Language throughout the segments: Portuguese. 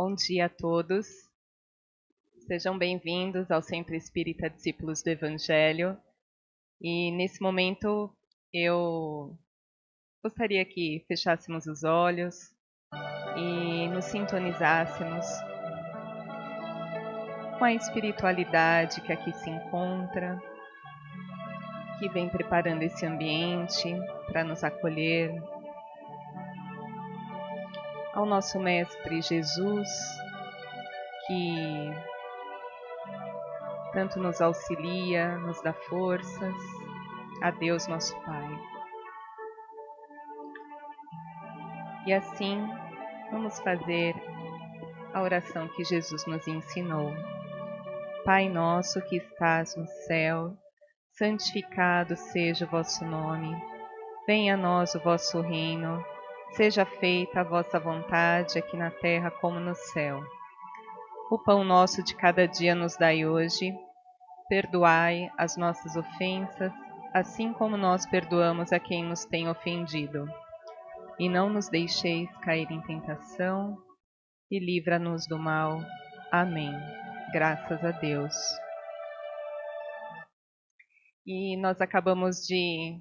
Bom dia a todos. Sejam bem-vindos ao Centro Espírita Discípulos do Evangelho. E nesse momento eu gostaria que fechássemos os olhos e nos sintonizássemos com a espiritualidade que aqui se encontra, que vem preparando esse ambiente para nos acolher, ao nosso Mestre Jesus, que tanto nos auxilia, nos dá forças, a Deus nosso Pai. E assim, vamos fazer a oração que Jesus nos ensinou. Pai nosso que estás no céu, santificado seja o vosso nome. Venha a nós o vosso reino. Seja feita a vossa vontade, aqui na terra como no céu. O pão nosso de cada dia nos dai hoje. Perdoai as nossas ofensas, assim como nós perdoamos a quem nos tem ofendido. E não nos deixeis cair em tentação, e livra-nos do mal. Amém. Graças a Deus. E nós acabamos de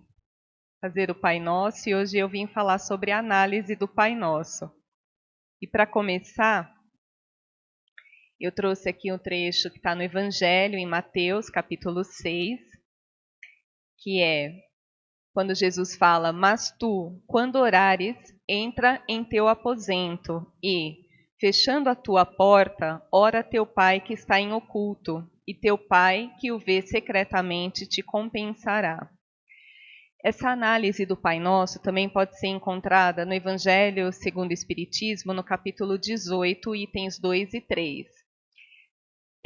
fazer o Pai Nosso, e hoje eu vim falar sobre a análise do Pai Nosso. E para começar, eu trouxe aqui um trecho que está no Evangelho, em Mateus, capítulo 6, que é quando Jesus fala: mas tu, quando orares, entra em teu aposento e, fechando a tua porta, ora a teu Pai que está em oculto, e teu Pai que o vê secretamente te compensará. Essa análise do Pai Nosso também pode ser encontrada no Evangelho segundo o Espiritismo, no capítulo 18, itens 2 e 3.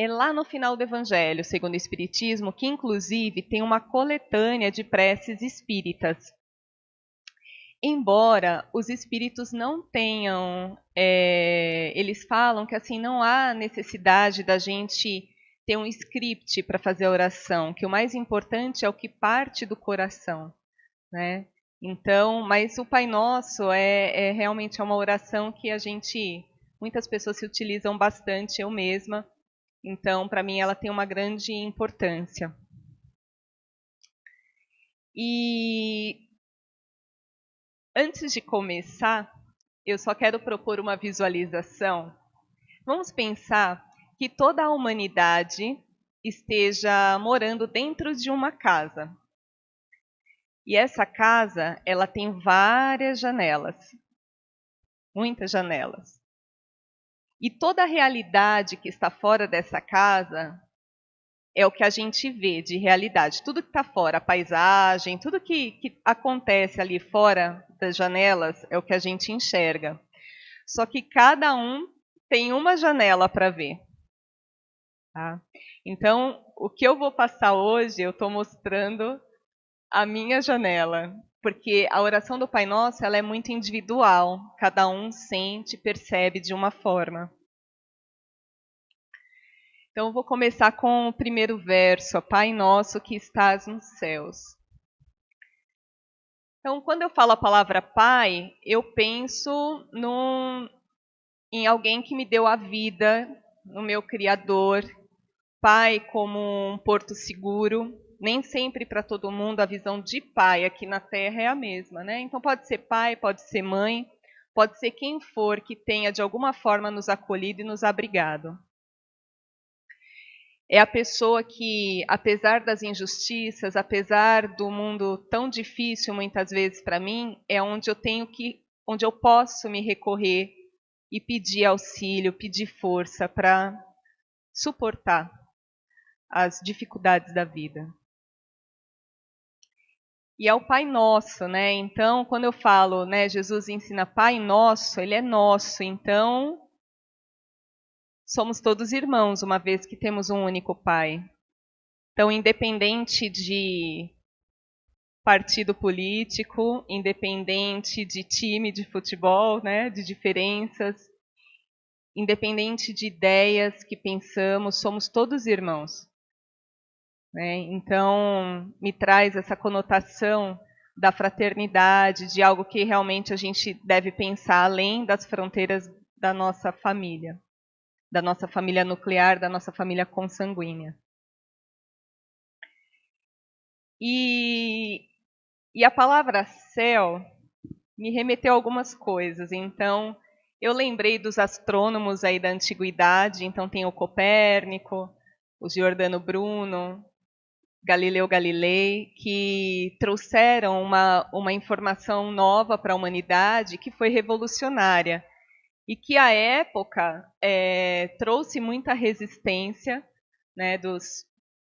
É lá no final do Evangelho segundo o Espiritismo que, inclusive, tem uma coletânea de preces espíritas. Embora os espíritos não tenham, eles falam que assim não há necessidade da gente ter um script para fazer a oração, que o mais importante é o que parte do coração, né? Então, mas o Pai Nosso realmente uma oração que muitas pessoas se utilizam bastante, eu mesma. Então, para mim, ela tem uma grande importância. E antes de começar, eu só quero propor uma visualização. Vamos pensar que toda a humanidade esteja morando dentro de uma casa. E essa casa, ela tem várias janelas, muitas janelas. E toda a realidade que está fora dessa casa é o que a gente vê de realidade. Tudo que está fora, a paisagem, tudo que acontece ali fora das janelas é o que a gente enxerga. Só que cada um tem uma janela para ver. Tá? Então, o que eu vou passar hoje, eu estou mostrando a minha janela. Porque a oração do Pai Nosso ela é muito individual. Cada um sente, percebe de uma forma. Então, eu vou começar com o primeiro verso, Pai Nosso que estás nos céus. Então, quando eu falo a palavra Pai, eu penso em alguém que me deu a vida, no meu Criador. Pai como um porto seguro. Nem sempre para todo mundo a visão de pai aqui na Terra é a mesma, né? Então pode ser pai, pode ser mãe, pode ser quem for que tenha de alguma forma nos acolhido e nos abrigado. É a pessoa que, apesar das injustiças, apesar do mundo tão difícil muitas vezes para mim, é onde eu posso me recorrer e pedir auxílio, pedir força para suportar as dificuldades da vida. E é o Pai Nosso, né? Então, quando eu falo, né, Jesus ensina Pai Nosso, ele é nosso. Então, somos todos irmãos, uma vez que temos um único Pai. Então, independente de partido político, independente de time de futebol, né, de diferenças, independente de ideias que pensamos, somos todos irmãos. Então, me traz essa conotação da fraternidade, de algo que realmente a gente deve pensar além das fronteiras da nossa família nuclear, da nossa família consanguínea. E a palavra céu me remeteu a algumas coisas. Então, eu lembrei dos astrônomos aí da antiguidade. Então, tem o Copérnico, o Giordano Bruno, Galileu Galilei, que trouxeram uma informação nova para a humanidade que foi revolucionária e que, à época, trouxe muita resistência, né,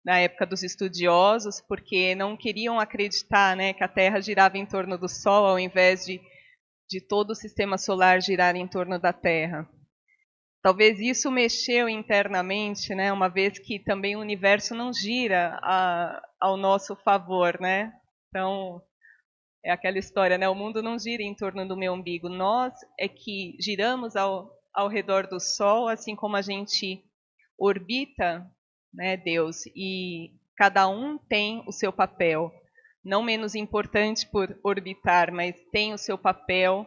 na época dos estudiosos, porque não queriam acreditar, né, que a Terra girava em torno do Sol, ao invés de todo o sistema solar girar em torno da Terra. Talvez isso mexeu internamente, né, uma vez que também o universo não gira ao nosso favor, né? Então, é aquela história, né? O mundo não gira em torno do meu umbigo. Nós é que giramos ao redor do Sol, assim como a gente orbita, né, Deus, e cada um tem o seu papel. Não menos importante por orbitar, mas tem o seu papel,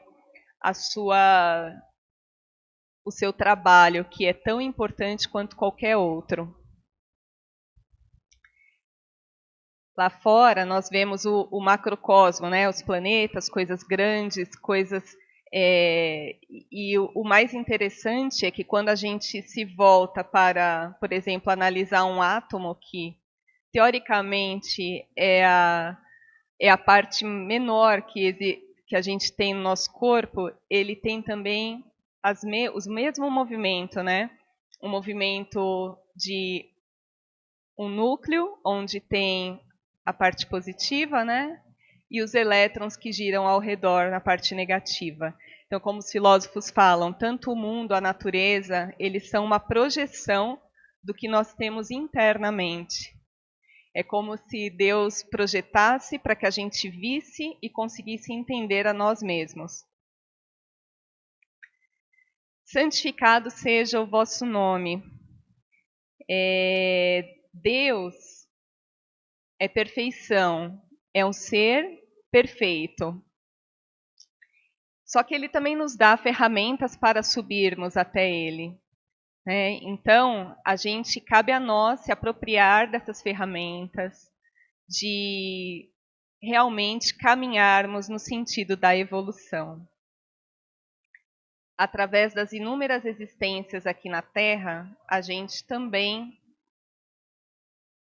o seu trabalho, que é tão importante quanto qualquer outro. Lá fora nós vemos o macrocosmo, né? Os planetas, coisas grandes, coisas... e o mais interessante é que quando a gente se volta para, por exemplo, analisar um átomo, que teoricamente é a parte menor que a gente tem no nosso corpo, ele tem também os mesmo movimento, né? Um movimento de um núcleo, onde tem a parte positiva, né? E os elétrons que giram ao redor na parte negativa. Então, como os filósofos falam, tanto o mundo, a natureza, eles são uma projeção do que nós temos internamente. É como se Deus projetasse para que a gente visse e conseguisse entender a nós mesmos. Santificado seja o vosso nome. Deus é perfeição, é um ser perfeito. Só que ele também nos dá ferramentas para subirmos até ele. Né? Então, cabe a nós se apropriar dessas ferramentas, de realmente caminharmos no sentido da evolução. Através das inúmeras existências aqui na Terra, a gente também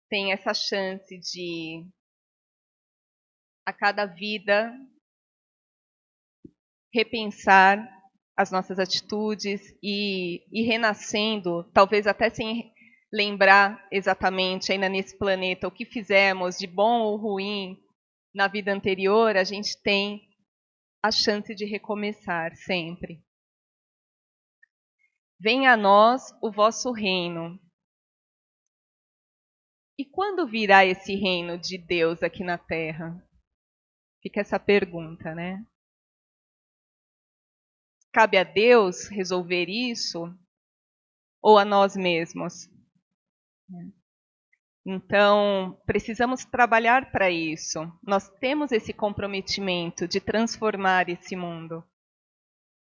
tem essa chance de, a cada vida, repensar as nossas atitudes e renascendo, talvez até sem lembrar exatamente ainda nesse planeta o que fizemos de bom ou ruim na vida anterior, a gente tem a chance de recomeçar sempre. Venha a nós o vosso reino. E quando virá esse reino de Deus aqui na Terra? Fica essa pergunta, né? Cabe a Deus resolver isso ou a nós mesmos? Então, precisamos trabalhar para isso. Nós temos esse comprometimento de transformar esse mundo.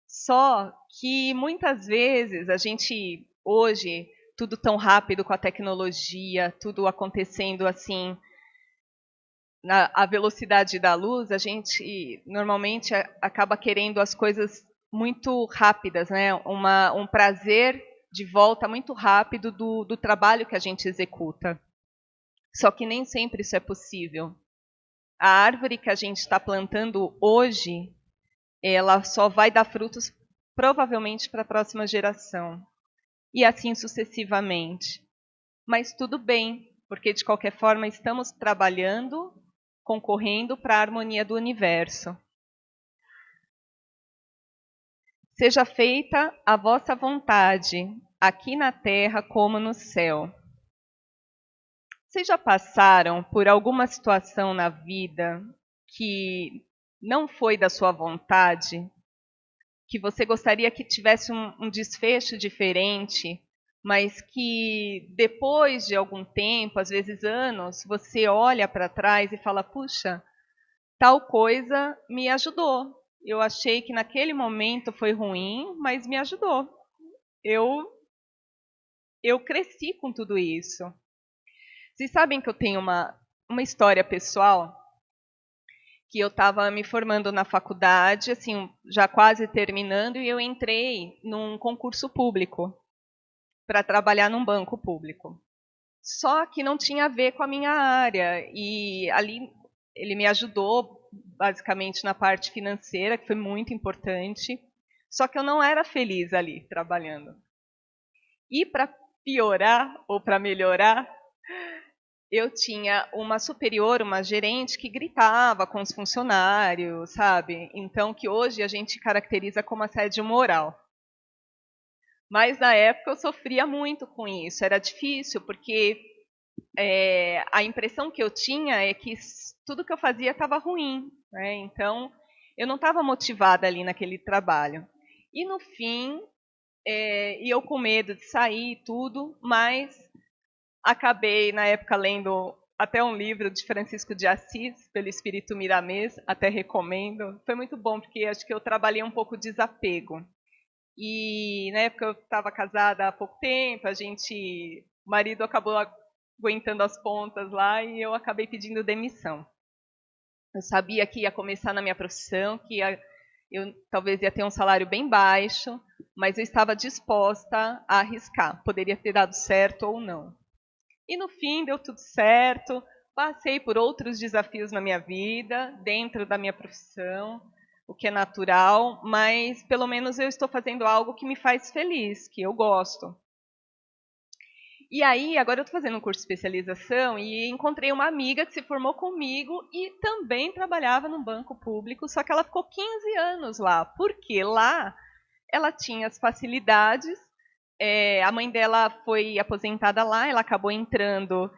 Só que muitas vezes a gente, hoje, tudo tão rápido com a tecnologia, tudo acontecendo assim, a velocidade da luz, a gente normalmente acaba querendo as coisas muito rápidas, né? Um prazer de volta muito rápido do trabalho que a gente executa. Só que nem sempre isso é possível. A árvore que a gente está plantando hoje, ela só vai dar frutos provavelmente para a próxima geração. E assim sucessivamente. Mas tudo bem, porque de qualquer forma estamos trabalhando, concorrendo para a harmonia do universo. Seja feita a vossa vontade, aqui na terra como no céu. Vocês já passaram por alguma situação na vida que não foi da sua vontade, que você gostaria que tivesse um desfecho diferente, mas que depois de algum tempo, às vezes anos, você olha para trás e fala, puxa, tal coisa me ajudou, Eu achei que naquele momento foi ruim, mas me ajudou. Eu cresci com tudo isso. Vocês sabem que eu tenho uma história pessoal, que eu estava me formando na faculdade, assim, já quase terminando, e eu entrei num concurso público para trabalhar num banco público. Só que não tinha a ver com a minha área, e ali ele me ajudou basicamente na parte financeira, que foi muito importante, só que eu não era feliz ali trabalhando. E para piorar ou para melhorar, eu tinha uma superior, uma gerente que gritava com os funcionários, sabe? Então, que hoje a gente caracteriza como assédio moral. Mas na época eu sofria muito com isso, era difícil, porque a impressão que eu tinha é que tudo que eu fazia estava ruim, né? Então, eu não estava motivada ali naquele trabalho. E no fim, e eu com medo de sair e tudo, mas acabei, na época, lendo até um livro de Francisco de Assis, pelo Espírito Miramês, até recomendo. Foi muito bom, porque acho que eu trabalhei um pouco desapego. E na época eu estava casada há pouco tempo, o marido acabou aguentando as pontas lá e eu acabei pedindo demissão. Eu sabia que ia começar na minha profissão, eu talvez ia ter um salário bem baixo, mas eu estava disposta a arriscar. Poderia ter dado certo ou não. E no fim deu tudo certo, passei por outros desafios na minha vida, dentro da minha profissão, o que é natural, mas pelo menos eu estou fazendo algo que me faz feliz, que eu gosto. E aí, agora eu estou fazendo um curso de especialização e encontrei uma amiga que se formou comigo e também trabalhava num banco público, só que ela ficou 15 anos lá, porque lá ela tinha as facilidades. A mãe dela foi aposentada lá, ela acabou entrando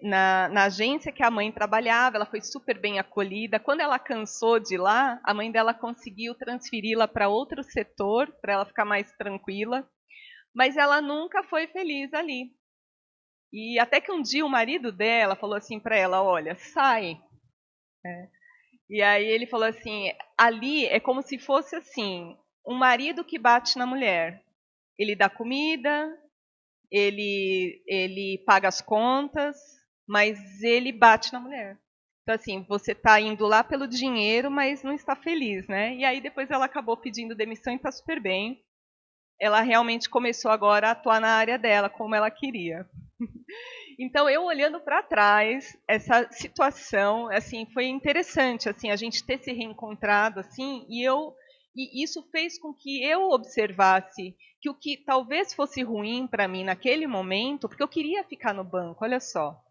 na agência que a mãe trabalhava, ela foi super bem acolhida. Quando ela cansou de lá, a mãe dela conseguiu transferi-la para outro setor, para ela ficar mais tranquila, mas ela nunca foi feliz ali. E até que um dia o marido dela falou assim para ela, olha, sai. E aí ele falou assim, ali é como se fosse assim, um marido que bate na mulher. Ele dá comida, ele paga as contas, mas ele bate na mulher. Então, assim, você está indo lá pelo dinheiro, mas não está feliz, né? E aí depois ela acabou pedindo demissão e está super bem. Ela realmente começou agora a atuar na área dela, como ela queria. Então, eu olhando para trás, essa situação, assim, foi interessante, assim, a gente ter se reencontrado, assim, e isso fez com que eu observasse que o que talvez fosse ruim para mim naquele momento, porque eu queria ficar no banco, olha só,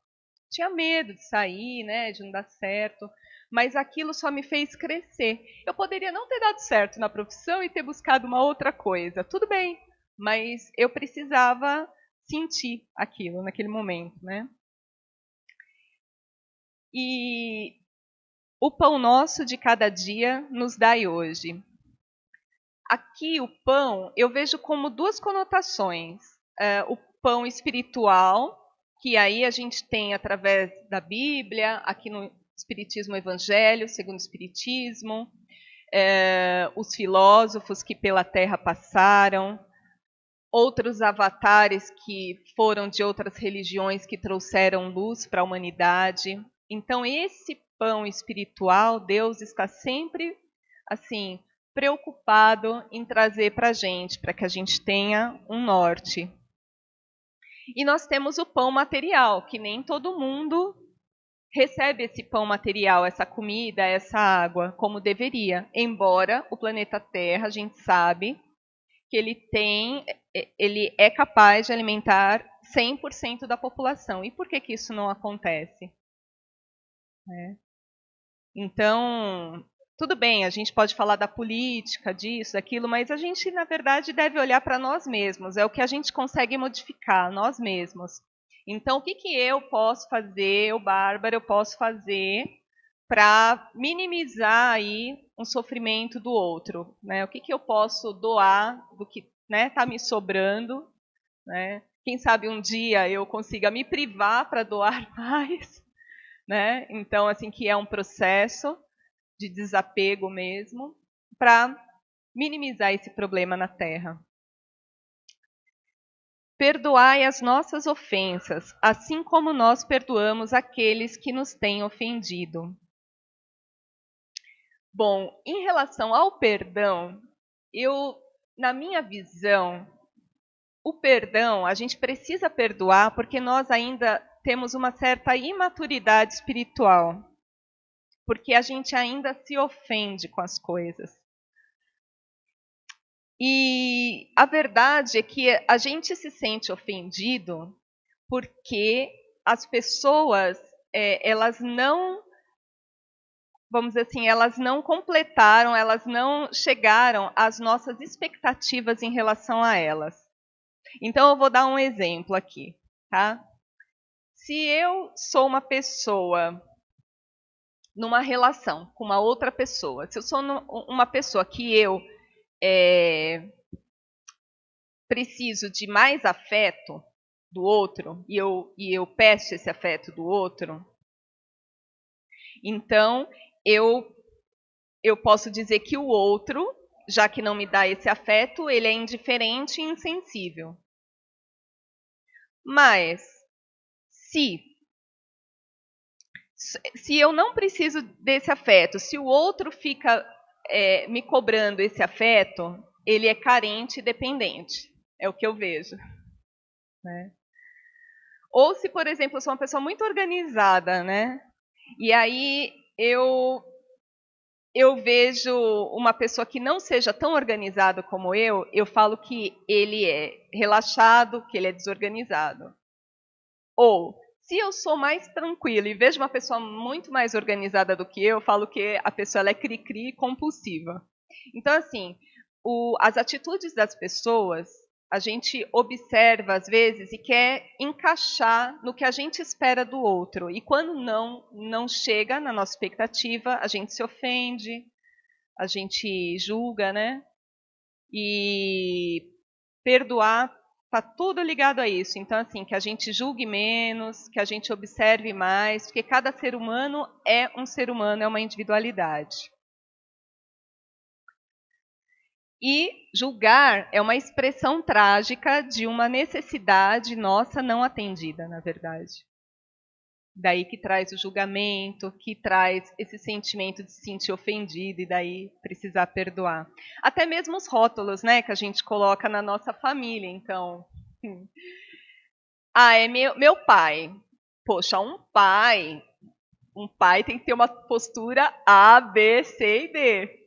tinha medo de sair, né, de não dar certo, mas aquilo só me fez crescer. Eu poderia não ter dado certo na profissão e ter buscado uma outra coisa, tudo bem, mas eu precisava sentir aquilo naquele momento, né? E o pão nosso de cada dia nos dai hoje. Aqui o pão eu vejo como duas conotações. O pão espiritual, que aí a gente tem através da Bíblia, aqui no Espiritismo Evangelho, segundo o Espiritismo, os filósofos que pela terra passaram, outros avatares que foram de outras religiões que trouxeram luz para a humanidade. Então, esse pão espiritual, Deus está sempre assim preocupado em trazer para a gente, para que a gente tenha um norte. E nós temos o pão material, que nem todo mundo recebe esse pão material, essa comida, essa água, como deveria. Embora o planeta Terra, a gente sabe que ele é capaz de alimentar 100% da população. E por que isso não acontece? Então, tudo bem, a gente pode falar da política, disso, daquilo, mas a gente, na verdade, deve olhar para nós mesmos. É o que a gente consegue modificar, nós mesmos. Então, o que eu posso fazer, Bárbara, eu posso fazer para minimizar aí um sofrimento do outro, né? O que eu posso doar do que está me sobrando, né? Quem sabe um dia eu consiga me privar para doar mais, né? Então, assim, que é um processo de desapego mesmo, para minimizar esse problema na Terra. Perdoai as nossas ofensas, assim como nós perdoamos aqueles que nos têm ofendido. Bom, em relação ao perdão, na minha visão, o perdão, a gente precisa perdoar porque nós ainda temos uma certa imaturidade espiritual, porque a gente ainda se ofende com as coisas. E a verdade é que a gente se sente ofendido porque as pessoas, elas não, vamos dizer assim, elas não completaram, elas não chegaram às nossas expectativas em relação a elas. Então, eu vou dar um exemplo aqui, tá? Se eu sou uma pessoa numa relação com uma outra pessoa, se eu sou uma pessoa que eu preciso de mais afeto do outro e eu peço esse afeto do outro, então eu posso dizer que o outro, já que não me dá esse afeto, ele é indiferente e insensível. Mas se eu não preciso desse afeto, se o outro fica me cobrando esse afeto, ele é carente e dependente. É o que eu vejo. Né? Ou se, por exemplo, eu sou uma pessoa muito organizada, né? E aí eu vejo uma pessoa que não seja tão organizada como eu falo que ele é relaxado, que ele é desorganizado. Ou, se eu sou mais tranquila e vejo uma pessoa muito mais organizada do que eu falo que a pessoa ela é cri-cri compulsiva. Então, assim, as atitudes das pessoas, a gente observa às vezes e quer encaixar no que a gente espera do outro. E quando não chega na nossa expectativa, a gente se ofende, a gente julga, né? E perdoar está tudo ligado a isso. Então, assim, que a gente julgue menos, que a gente observe mais, porque cada ser humano é um ser humano, é uma individualidade. E julgar é uma expressão trágica de uma necessidade nossa não atendida, na verdade. Daí que traz o julgamento, que traz esse sentimento de se sentir ofendido e daí precisar perdoar. Até mesmo os rótulos, né, que a gente coloca na nossa família, então. É meu pai. Poxa, um pai tem que ter uma postura A, B, C e D.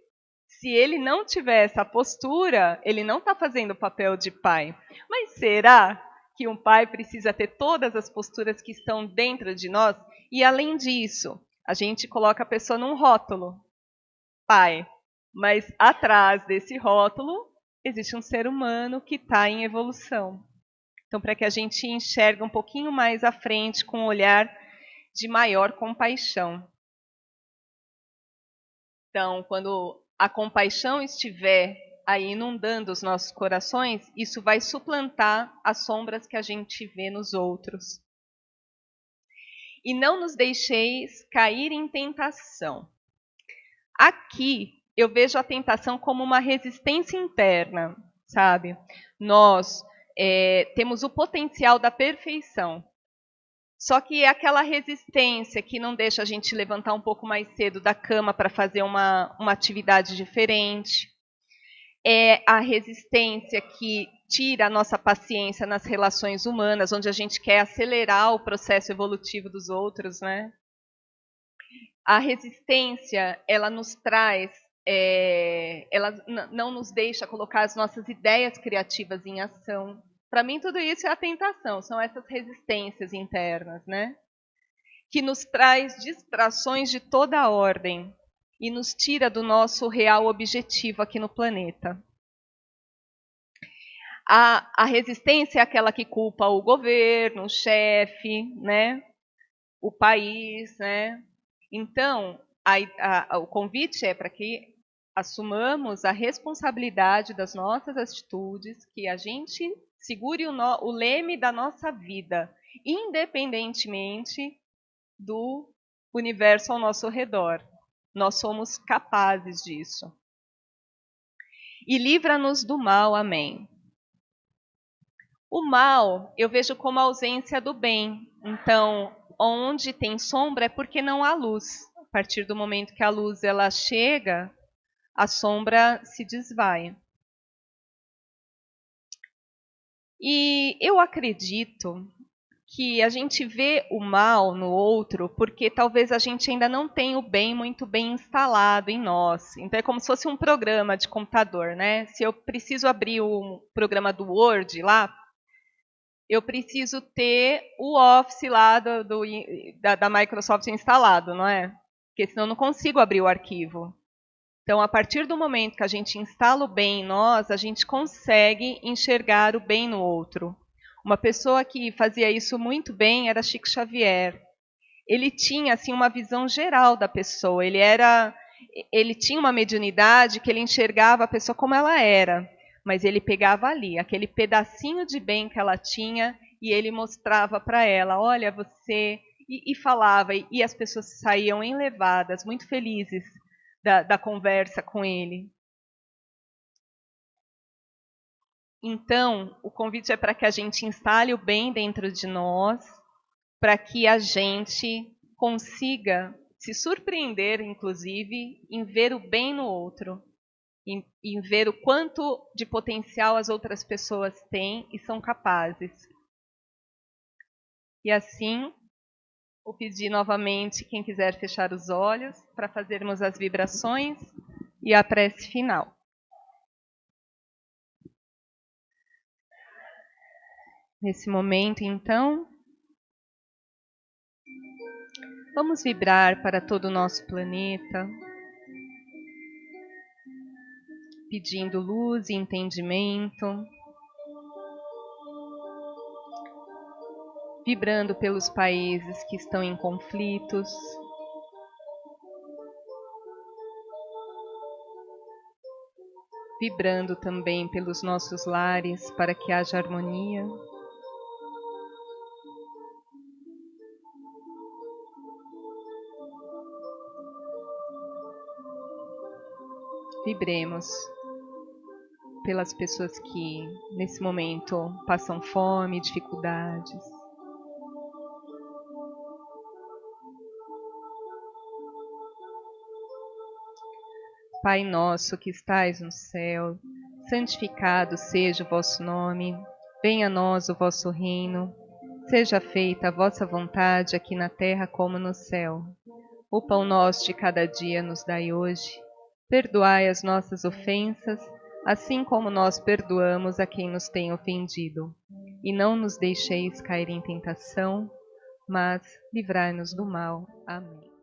Se ele não tiver essa postura, ele não está fazendo o papel de pai. Mas será que um pai precisa ter todas as posturas que estão dentro de nós? E além disso, a gente coloca a pessoa num rótulo, pai. Mas atrás desse rótulo existe um ser humano que está em evolução. Então, para que a gente enxergue um pouquinho mais à frente com um olhar de maior compaixão. Então, quando a compaixão estiver aí inundando os nossos corações, isso vai suplantar as sombras que a gente vê nos outros. E não nos deixeis cair em tentação. Aqui eu vejo a tentação como uma resistência interna, sabe? Nós temos o potencial da perfeição. Só que é aquela resistência que não deixa a gente levantar um pouco mais cedo da cama para fazer uma atividade diferente. É a resistência que tira a nossa paciência nas relações humanas, onde a gente quer acelerar o processo evolutivo dos outros, né? A resistência, ela nos traz, ela não nos deixa colocar as nossas ideias criativas em ação. Para mim, tudo isso é a tentação, são essas resistências internas, né? Que nos traz distrações de toda a ordem e nos tira do nosso real objetivo aqui no planeta. A resistência é aquela que culpa o governo, o chefe, né? O país, né? Então, o convite é para que assumamos a responsabilidade das nossas atitudes, que a gente segure o leme da nossa vida, independentemente do universo ao nosso redor. Nós somos capazes disso. E livra-nos do mal. Amém. O mal eu vejo como a ausência do bem. Então, onde tem sombra é porque não há luz. A partir do momento que a luz ela chega, a sombra se desvai. E eu acredito que a gente vê o mal no outro porque talvez a gente ainda não tenha o bem muito bem instalado em nós. Então é como se fosse um programa de computador, né? Se eu preciso abrir o programa do Word lá, eu preciso ter o Office lá da Microsoft instalado, não é? Porque senão eu não consigo abrir o arquivo. Então, a partir do momento que a gente instala o bem em nós, a gente consegue enxergar o bem no outro. Uma pessoa que fazia isso muito bem era Chico Xavier. Ele tinha assim uma visão geral da pessoa. Ele tinha uma mediunidade que ele enxergava a pessoa como ela era, mas ele pegava ali aquele pedacinho de bem que ela tinha e ele mostrava para ela, olha você, e falava, e as pessoas saíam enlevadas, muito felizes da conversa com ele. Então, o convite é para que a gente instale o bem dentro de nós, para que a gente consiga se surpreender, inclusive, em ver o bem no outro, em ver o quanto de potencial as outras pessoas têm e são capazes. E assim, vou pedir novamente, quem quiser fechar os olhos, para fazermos as vibrações e a prece final. Nesse momento, então, vamos vibrar para todo o nosso planeta, pedindo luz e entendimento, vibrando pelos países que estão em conflitos, vibrando também pelos nossos lares para que haja harmonia. Vibremos pelas pessoas que nesse momento passam fome, dificuldades. Pai nosso que estais no céu, santificado seja o vosso nome, venha a nós o vosso reino, seja feita a vossa vontade aqui na terra como no céu. O pão nosso de cada dia nos dai hoje, perdoai as nossas ofensas, assim como nós perdoamos a quem nos tem ofendido. E não nos deixeis cair em tentação, mas livrai-nos do mal. Amém.